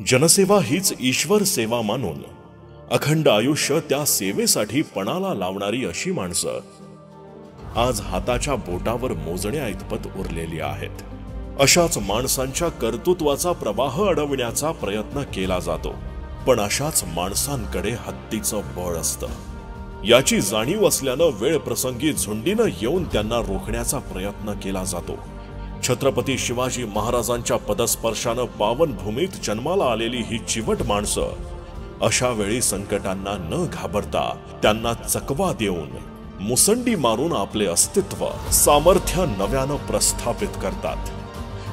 जनसेवा हीच ईश्वर सेवा मानून अखंड आयुष्य त्या सेवेसाठी पणाला लावणारी अशी माणसं आज हाताच्या बोटावर मोजण्या इतपत उरलेली आहेत। अशाच माणसांच्या कर्तृत्वाचा प्रवाह अडवण्याचा प्रयत्न केला जातो, पण अशाच माणसांकडे हत्तीचं बळ असतं। याची जाणीव असल्यानं वेळ प्रसंगी झुंडीनं येऊन त्यांना रोखण्याचा प्रयत्न केला जातो। छत्रपती शिवाजी महाराजांच्या पदस्पर्शानं पावनभूमीत जन्माला आलेली ही चिवट माणसं अशा वेळी संकटांना न घाबरता त्यांना चकवा देऊन मुसंडी मारून आपले अस्तित्व सामर्थ्य नव्यानं प्रस्थापित करतात।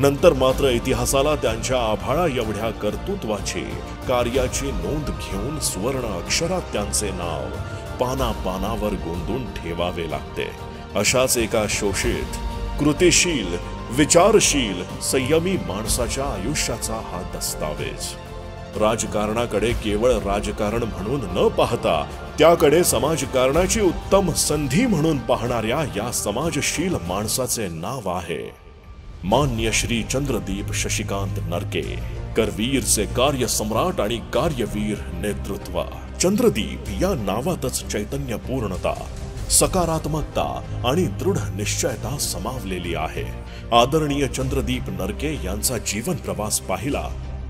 नंतर मात्र इतिहासाला त्यांच्या आभाळा एवढ्या कर्तृत्वाची कार्याची नोंद घेऊन सुवर्ण अक्षरात त्यांचे नाव पाना पानावर गोंदून ठेवावे लागते। अशाच एका शोषित, कृतिशील, विचारशील, संयमी माणसाच्या आयुष्याचा हा दस्तावेज। राजकारणाकडे केवळ राजकारण म्हणून न पाहता त्याकडे समाजकारणाची उत्तम संधी म्हणून पाहणाऱ्या या समाजशील माणसाचे नाव आहे मान्य श्री चंद्रदीप शशिकांत नरके, करवीरचे कार्यसम्राट आणि कार्यवीर नेतृत्व। चंद्रदीप या नावातच चैतन्यपूर्णता, सकारात्मकता आणि दृढ निश्चयता समावलेली आहे। आदरणीय चंद्रदीप नरके यांचा जीवन प्रवास पाहिला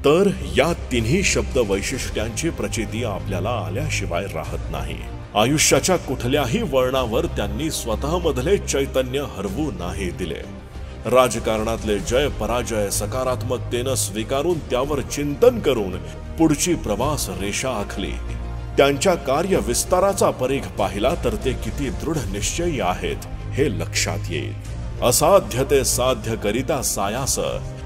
तर या तिन्ही शब्द वैशिष्ट्यांची प्रचिती आपल्याला आल्याशिवाय राहत नाही। आयुष्याच्या कुठल्याही वळणावर त्यांनी स्वतःमधले चैतन्य हरवू नाही दिले। राजकारणातले जय पराजय सकारात्मकतेनं स्वीकारून त्यावर चिंतन करून पुढची प्रवास रेषा आखली। त्यांच्या कार्य विस्ताराचा परीघ पाहिला तर ते किती दृढ निश्चयी आहेत हे लक्षात येईल। असाध्य ते साध्य करिता सायास,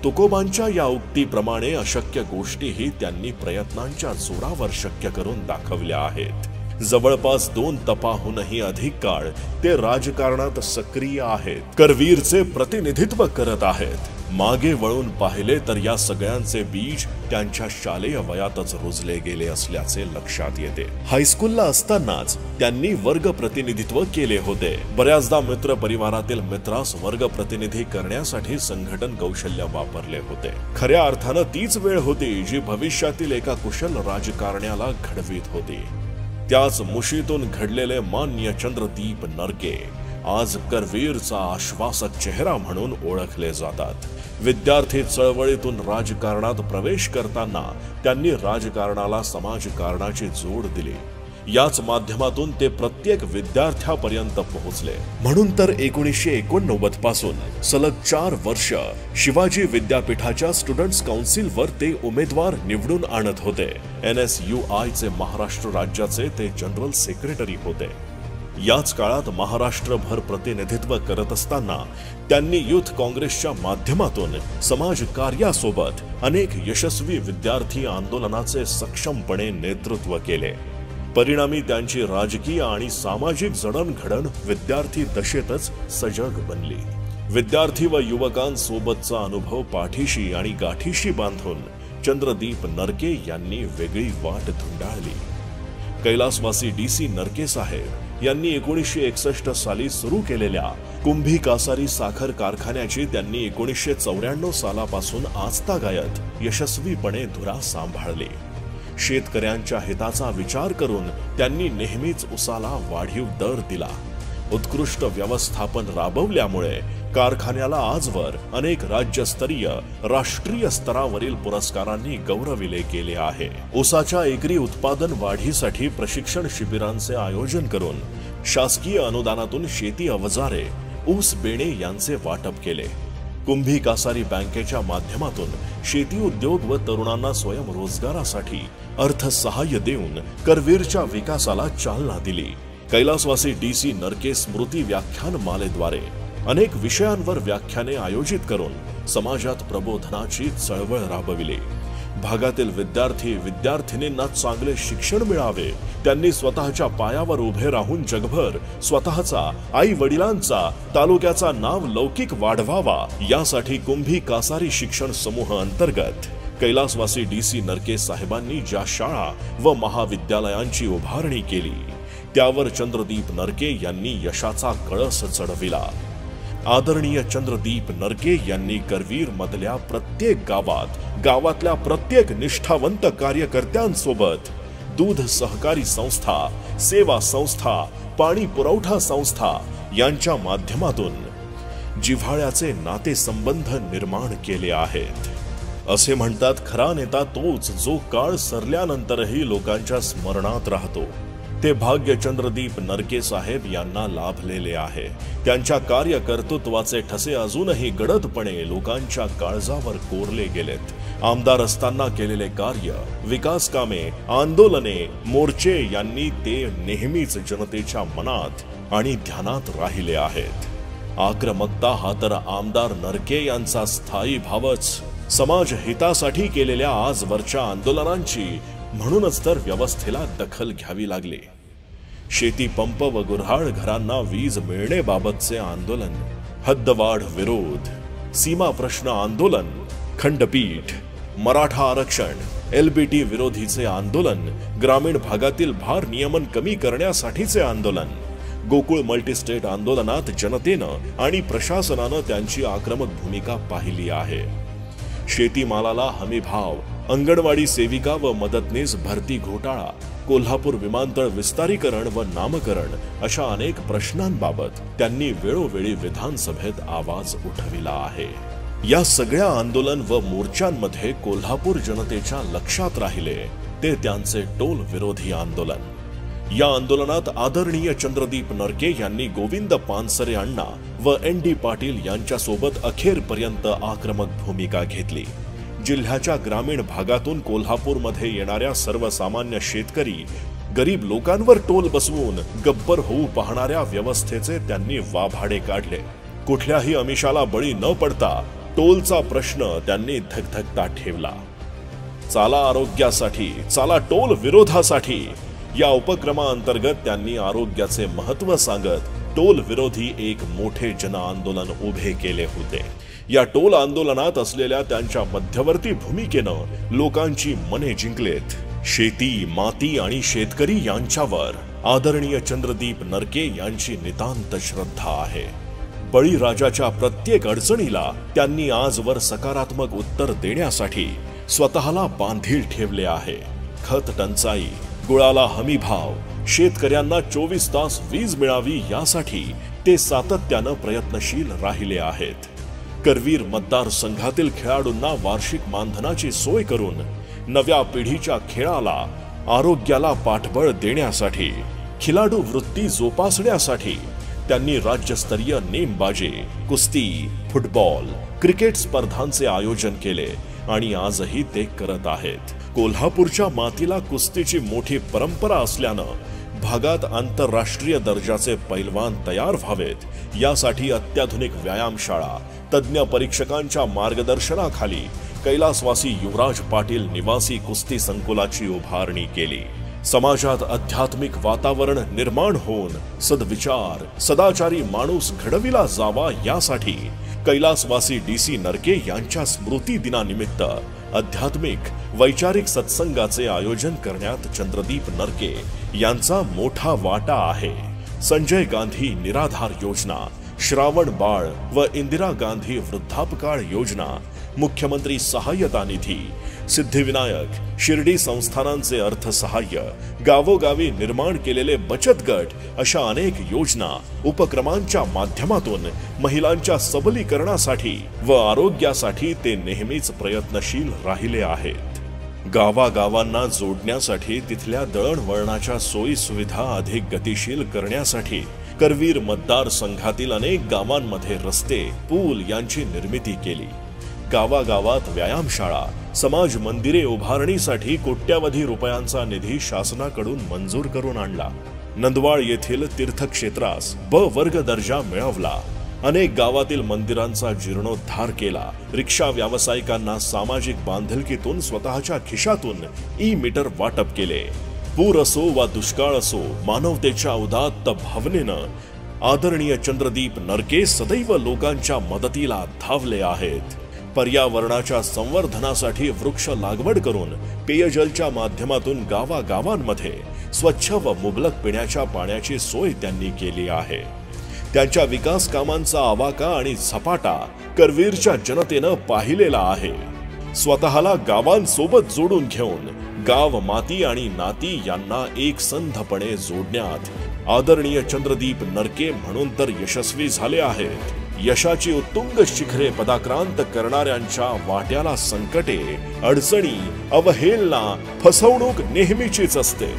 तुकोबांच्या या उक्तीप्रमाणे अशक्य गोष्टीही त्यांनी प्रयत्नांच्या जोरावर शक्य करून दाखवल्या आहेत। जवळपास 2 तपाहूनही अधिक काळ ते राजकारणात सक्रिय आहेत, करवीरचे प्रतिनिधित्व करत आहेत। मागे वळून पाहिले तर या सगळ्यांचे बीज त्यांच्या शालेय वयातच रुजले गेले असल्याचे लक्षात येते। हायस्कूलला असतानाच त्यांनी वर्ग प्रतिनिधित्व केले होते। बऱ्याचदा मित्र परिवारातील मित्रास वर्ग प्रतिनिधी करण्यासाठी संघटन कौशल्य वापरले होते। खऱ्या अर्थानं तीच वेळ होती जी भविष्यातील एका कुशल राजकारण्याला घडवीत होती। त्याच मुशीतून घडलेले मान्य चंद्रदीप नरके आज करवीरचा आश्वासक चेहरा म्हणून ओळखले जातात। विद्यार्थी चळवळीतून राजकारणात प्रवेश करताना त्यांनी राजकारणाला समाजकारणाची जोड दिली। याच माध्यमातून ते प्रत्येक विद्यार्थ्यापर्यंत पोहोचले। म्हणून तर 1989 पासून सलग 4 वर्ष शिवाजी विद्यापीठाच्या स्टुडंट्स काउन्सिलवर ते उमेदवार निवडून आणत होते। NSUI चे महाराष्ट्र राज्याचे ते जनरल सेक्रेटरी होते। याच काळात महाराष्ट्रभर प्रतिनिधित्व करत असताना त्यांनी युथ काँग्रेसच्या माध्यमातून समाज कार्यासोबत अनेक यशस्वी विद्यार्थी आंदोलनाचे सक्षमपणे नेतृत्व केले। परिणामी त्यांची राजकीय आणि सामाजिक जडणघडण विद्यार्थी दशेतच सजग बनली। विद्यार्थी व युवकांसोबतचा अनुभव पाठीशी आणि गाठीशी बांधून चंद्रदीप नरके यांनी वेगळी वाट धुंडाळली। कैलासवासी DC नरके साहेब यांनी 1961 साली सुरू केलेल्या कुंभी कासारी साखर कारखान्याची त्यांनी 1994 सालापासून आजतागायत यशस्वीपणे धुरा सांभाळली। शेतकऱ्यांच्या हिताचा विचार करून त्यांनी नेहमीच उसाला वाढीव दर दिला। उत्कृष्ट व्यवस्थापन राबवल्यामुळे कारखान्याला आजवर अनेक राज्यस्तरीय, राष्ट्रीय स्तरावरील पुरस्कारांनी गौरविले गेले आहे। ऊसाच्या एकरी उत्पादन वाढीसाठी प्रशिक्षण शिबिरांचे आयोजन करून शासकीय अनुदानातून शेती अवजारे, ऊस बेणे यांचे वाटप केले। कुंभी कासारी बँकेच्या माध्यमातून शेती उद्योग व तरुणांना स्वयंरोजगारासाठी अर्थसहाय्य देऊन करवीरच्या विकासाला चालना दिली। कैलासवासी DC नरके स्मृती व्याख्यान मालेद्वारे अनेक विषयांवर व्याख्याने आयोजित करून समाजात प्रबोधनाची चळवळ राबविली। भागातील विद्यार्थी विद्यार्थिनींना चांगले शिक्षण मिळावे, त्यांनी स्वतःच्या पायावर उभे राहून जगभर स्वतःचा, आई वडिलांचा, तालुक्याचा नाव लौकिक वाढवावा यासाठी कुंभी कासारी शिक्षण समूह अंतर्गत कैलासवासी DC नरके साहेबांनी ज्या शाळा व महाविद्यालयांची उभारणी केली त्यावर चंद्रदीप नरके यांनी यशाचा कळस चढविला। आदरणीय चंद्रदीप नरके यांनी करवीर मधल्या प्रत्येक गावातल्या प्रत्येक निष्ठावंत कार्यकर्त्यांसोबत दूध सहकारी संस्था, सेवा संस्था, पाणी पुरवठा संस्था यांच्या माध्यमातून जिव्हाळ्याचे नातेसंबंध निर्माण केले आहेत। असे म्हणतात, खरा नेता तोच जो काळ सरल्यानंतरही लोकांच्या स्मरणात राहतो। ते भाग्य चंद्रदीप नरके साहेब यांना लाभलेले आहे। त्यांच्या कार्यकर्तृत्वाचे ठसे अजूनही गडदपणे लोकांच्या काळजावर कोरले गेलेत। आमदार असताना केलेले कार्य, विकास कामे, आंदोलने, मोर्चे यांनी ते नेहमीच जनतेच्या मनात आणि ध्यानात राहिले आहेत। आक्रमकता हा तर आमदार नरके यांचा स्थायी भावच। समाज हितासाठी केलेल्या आजवरच्या आंदोलनांची म्हणूनच तर व्यवस्थेला दखल घ्यावी लागली। शेती पंप व गुऱ्हाळ घरांना वीज मिळण्याबाबतचे आंदोलन, हद्दवाढ विरोध, सीमा प्रश्न आंदोलन, खंडपीठ, मराठा आरक्षण, LBT विरोधीचे आंदोलन, ग्रामीण भागातील भार नियमन कमी करण्यासाठीचे आंदोलन, गोकुळ मल्टीस्टेट आंदोलनात जनतेनं आणि प्रशासनानं त्यांची आक्रमक भूमिका पाहिली आहे। शेतीमालाला हमी भाव, अंगणवाडी सेविका व मदतनीस भरती घोटाळा, कोल्हापूर विमानतळ विस्तारीकरण व नामकरण अशा अनेक प्रश्नांबाबत त्यांनी वेळोवेळी विधानसभेत आवाज उठविला आहे। या सगळ्या आंदोलन व मोर्चांमध्ये कोल्हापूर जनतेच्या लक्षात राहिले ते त्यांचे टोल विरोधी आंदोलन। या आंदोलनात आदरणीय चंद्रदीप नरके यांनी गोविंद पानसरे अण्णा व ND पाटील यांच्यासोबत अखेरपर्यंत आक्रमक भूमिका घेतली। जिल्ह्याच्या ग्रामीण भागातून कोल्हापूरमध्ये येणाऱ्या सर्वसामान्य शेतकरी, गरीब लोकांवर टोल बसवून गब्बर होऊ पाहणाऱ्या व्यवस्थेचे त्यांनी वाभाडे काढले। कुठल्याही आमिषाला बळी न पडता टोलचा प्रश्न त्यांनी धगधगता ठेवला। चाला आरोग्यासाठी, चाला टोल विरोधासाठी या उपक्रमाअंतर्गत त्यांनी आरोग्याचे महत्त्व सांगत टोल विरोधी एक मोठे जन आंदोलन उभे केले होते। या टोल आंदोलनात असलेल्या त्यांच्या मध्यवर्ती भूमिकेनं लोकांची मने जिंकलेत। शेती, माती आणि शेतकरी यांच्यावर आदरणीय चंद्रदीप नरके यांची नितांत श्रद्धा आहे। बळीराजाच्या प्रत्येक अडचणीला त्यांनी आजवर सकारात्मक उत्तर देण्यासाठी स्वतःला बांधील ठेवले आहे। खत टंचाई, गुळाला हमी भाव, शेतकऱ्यांना 24 तास वीज मिळावी यासाठी ते सातत्यानं प्रयत्नशील राहिले आहेत। करवीर मतदारसंघातील खेळाडूंना वार्षिक मानधनाची सोय करून नव्या पिढीच्या खेळाला, आरोग्याला पाठबळ देण्यासाठी, खिलाडू वृत्ती जोपासण्यासाठी त्यांनी राज्यस्तरीय नेमबाजी, कुस्ती, फुटबॉल, क्रिकेट स्पर्धांचे आयोजन केले आणि आजही ते करत आहेत। कोल्हापूरच्या मातीला कुस्तीची मोठी परंपरा असल्यानं भागात आंतरराष्ट्रीय दर्जाचे पैलवान तयार व्हावेत यासाठी अत्याधुनिक व्यायामशाळा, तज्ञ परीक्षकांच्या मार्गदर्शनाखाली कैलासवासी युवराज पाटील निवासी कुस्ती संकुलाची उभारणी केली। समाजात आध्यात्मिक वातावरण निर्माण होऊन सद्विचार, सदाचारी माणूस घडविला जावा यासाठी कैलासवासी DC नरके यांच्या स्मृती दिनानिमित्त आध्यात्मिक वैचारिक सत्संगाचे आयोजन करण्यात चंद्रदीप नरके यांचा मोठा वाटा आहे। संजय गांधी निराधार योजना, श्रावण बाळ व इंदिरा गांधी वृद्धापकाळ योजना, मुख्यमंत्री सहाय्यता निधी, सिद्धिविनायक, शिर्डी संस्थानांचे अर्थसहाय्य, गावोगावी निर्माण केलेले बचत गट अशा अनेक योजना, उपक्रमांच्या माध्यमातून महिलांच्या सबलीकरणासाठी व आरोग्यासाठी ते नेहमीच प्रयत्नशील राहिले आहेत। गावागावांना जोडण्यासाठी, तिथल्या दळणवळणाच्या सोयी सुविधा अधिक गतिशील करण्यासाठी करवीर मतदारसंघातील अनेक गावांमध्ये रस्ते, पूल यांची निर्मिती केली। गावागावात व्यायामशाळा, समाज मंदिरे उभारणीसाठी कोट्यावधी रुपयांचा निधी शासनाकडून मंजूर करून आणला। नंदवाळ येथील तीर्थक्षेत्रास B वर्ग दर्जा मिळवला। अनेक गावातील मंदिरांचा जीर्णोद्धार केला। रिक्षा व्यावसायिकांना सामाजिक बांधिलकीतून स्वतःच्या खिशातून ई-मीटर वाटप केले। पूर असो वा दुष्काळ असो, मानवतेच्या उदात्त भावनेनं आदरणीय चंद्रदीप नरके सदैव लोकांच्या मदतीला धावले आहेत। पर्यावरणाच्या संवर्धनासाठी वृक्ष लागवड करून पेयजलच्या माध्यमातून गावागावांमध्ये स्वच्छ व मुबलक पिण्याच्या पाण्याची सोय त्यांनी केली आहे। त्यांच्या विकास कामांचा आवाका आणि झपाटा करवीरच्या जनतेनं पाहिलेला आहे। स्वतःला गावांसोबत जोडून घेऊन गाव माती आणि नाती यांना एकसंधपणे जोडण्यात आदरणीय चंद्रदीप नरके म्हणून तर यशस्वी झाले आहेत। यशाची उत्तुंग शिखरे पदाक्रांत करणाऱ्यांच्या वाट्याला संकटे, अडचणी, अवहेलना, फसवणूक नेहमीचीच असते।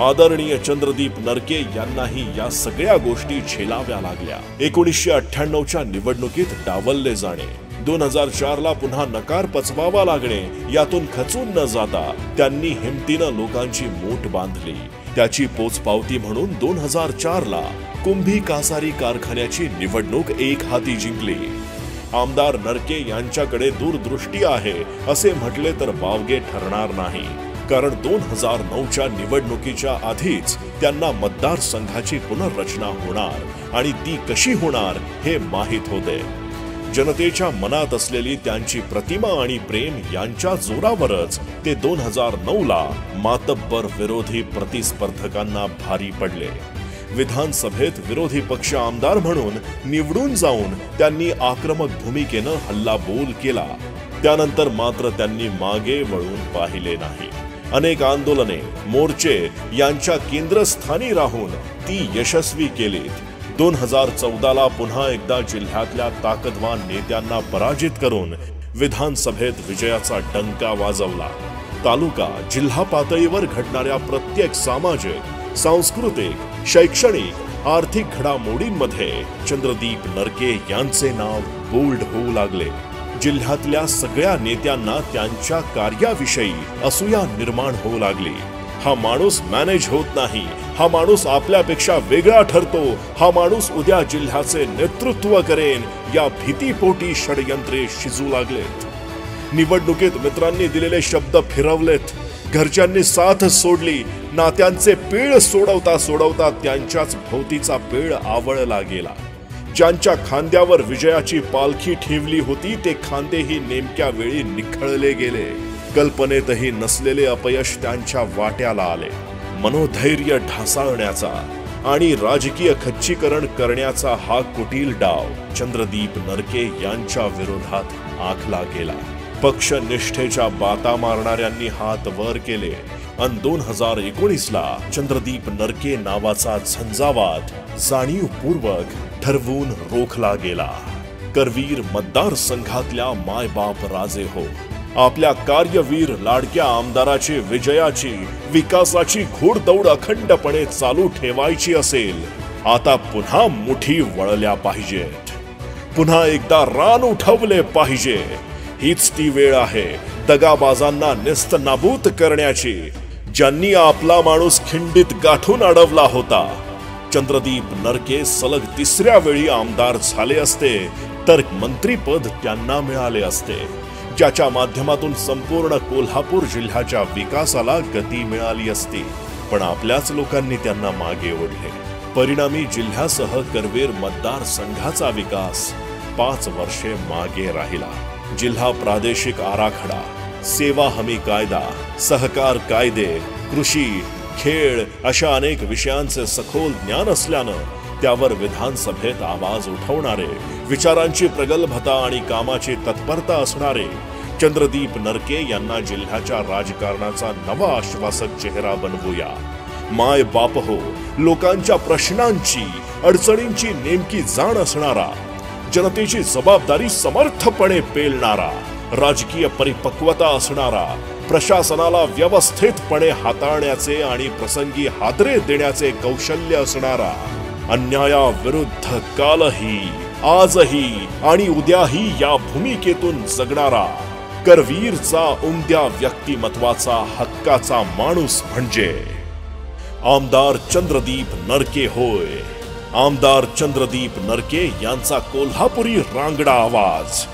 आदरणीय चंद्रदीप नरके यांनाही या सगळ्या गोष्टी झेलाव्या लागल्या। 1998च्या निवडणुकीत डावलले जाणे, 2004 ला पुन्हा नकार पचवावा लागणे, यातून खचून न जाता त्यांनी हिमतीनं लोकांची मूठ बांधली। त्याची पोचपावती म्हणून 2004 ला कुंभी कासारी कारखान्याची निवडणूक एक हाती जिंकली। आमदार नरके यांच्याकडे दूरदृष्टी आहे असे म्हटले तर वावगे ठरणार नाही, कारण 2009च्या निवडणुकीच्या आधीच त्यांना मतदारसंघाची पुनर्रचना होणार आणि ती कशी होणार हे माहीत होते। जनतेच्या मनात असलेली त्यांची प्रतिमा आणि प्रेम यांच्या जोरावरच ते 2009 ला मातब्बर विरोधी प्रतिस्पर्धकांना भारी पडले। विधानसभेत विरोधी पक्ष आमदार म्हणून निवडून जाऊन त्यांनी आक्रमक भूमिकेनं हल्लाबोल केला। त्यानंतर मात्र त्यांनी मागे वळून पाहिले नाही। अनेक आंदोलने, मोर्चे यांच्या केंद्रस्थानी राहून ती यशस्वी केलीत। 2014 ला पुन्हा एकदा जिल्ह्यातल्या ताकदवान नेत्यांना पराजित करून विधानसभेत विजयाचा डंका वाजवला। तालुका, जिल्हा पातळीवर घडणाऱ्या प्रत्येक सामाजिक, सांस्कृतिक, शैक्षणिक, आर्थिक घडामोडींमध्ये चंद्रदीप नरके यांचे नाव बोल्ड होऊ लागले। जिल्ह्यातल्या सगळ्या नेत्यांना त्यांच्या कार्याविषयी असूया निर्माण होऊ लागली। हा माणूस मॅनेज होत नाही, हा माणूस आपल्यापेक्षा वेगळा ठरतो, हा माणूस उद्या जिल्ह्याचे नेतृत्व करेन, या भीतीपोटी षडयंत्रे शिजू लागलेत। निवडणुकीत मित्रांनी दिलेले शब्द फिरवलेत, घरच्यांनी साथ सोडली, नात्यांचे पीळ सोडवता सोडवता त्यांच्याच भोवतीचा पीळ आवळला गेला। ज्यांच्या खांद्यावर विजयाची पालखी ठेवली होती ते खांदेही नेमक्या वेळी निखळले गेले। कल्पनेतही नसलेले अपयश त्यांच्या वाट्याला आले। मनोधैर्य ढासळण्याचा आणि राजकीय खच्चीकरण करण्याचा हा कुटील डाव चंद्रदीप नरके यांच्या विरोधात आखला गेला। पक्षनिष्ठेच्या बाता मारणाऱ्यांनी हात वर केले आणि 2019 ला चंद्रदीप नरके नावाचा झंझावात जाणीवपूर्वक ठरवून रोखला गेला। करवीर मतदारसंघातल्या मायबाप राजे हो, आपल्या कार्यवीर लाडक्या आमदाराची विजयाची, विकासाची घोडदौड अखंडपणे चालू ठेवायची असेल, आता पुन्हा मुठी वळल्या पाहिजेत, पुन्हा एकदा रान उठवले पाहिजे। हीच ती वेळ आहे दगाबाजांना नेस्तनाबूत करण्याची, ज्यांनी आपला माणूस खिंडीत गाठून अडवला होता। चंद्रदीप नरके सलग 3ऱ्या वेळी आमदार झाले असते तर मंत्रीपद त्यांना मिळाले असते, ज्याच्या माध्यमातून संपूर्ण कोल्हापूर जिल्ह्याच्या विकासाला गती मिळाली असती। पण आपल्याच लोकांनी त्यांना मागे ओढले। परिणामी जिल्ह्यासह करवीर मतदारसंघाचा विकास 5 वर्षे मागे राहिला। जिल्हा प्रादेशिक आराखडा, सेवा हमी कायदा, सहकार कायदे, कृषी, खेळ अशा अनेक विषयांचे सखोल ज्ञान असल्यानं त्यावर विधानसभेत आवाज उठवणारे, विचारांची प्रगल्भता आणि कामाची तत्परता असणारे चंद्रदीप नरके यांना जिल्ह्याच्या राजकारणाचा नवा आश्वासक चेहरा बनवूया। माय बाप हो, लोकांच्या प्रश्नांची, अडचणींची नेमकी जाण असणारा, जनतेची जबाबदारी समर्थपणे पेलणारा, राजकीय परिपक्वता असणारा, प्रशासनाला व्यवस्थितपणे हाताळण्याचे आणि प्रसंगी हादरे देण्याचे कौशल्य असणारा, अन्यायाविरुद्ध कालही, आजही आणि उद्याही या भूमिकेतून जगणारा करवीरचा उमद्या व्यक्तिमत्वाचा हक्काचा माणूस म्हणजे आमदार चंद्रदीप नरके होय। आमदार चंद्रदीप नरके यांचा कोल्हापुरी रांगडा आवाज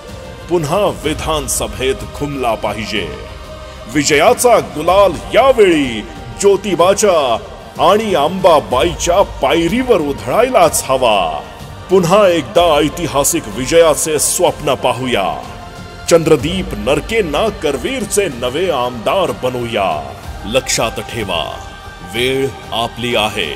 पुन्हा विधानसभेत घुमला पाहिजे। विजयाचा गुलाल यावेळी ज्योतिबाच्या आणि अंबाबाईच्या पायरीवर उधळायलाच हवा। पुन्हा एकदा ऐतिहासिक विजयाचे स्वप्न पाहूया। चंद्रदीप नरकेंना करवीरचे नवे आमदार बनवूया। लक्षात ठेवा, वेळ आपली आहे।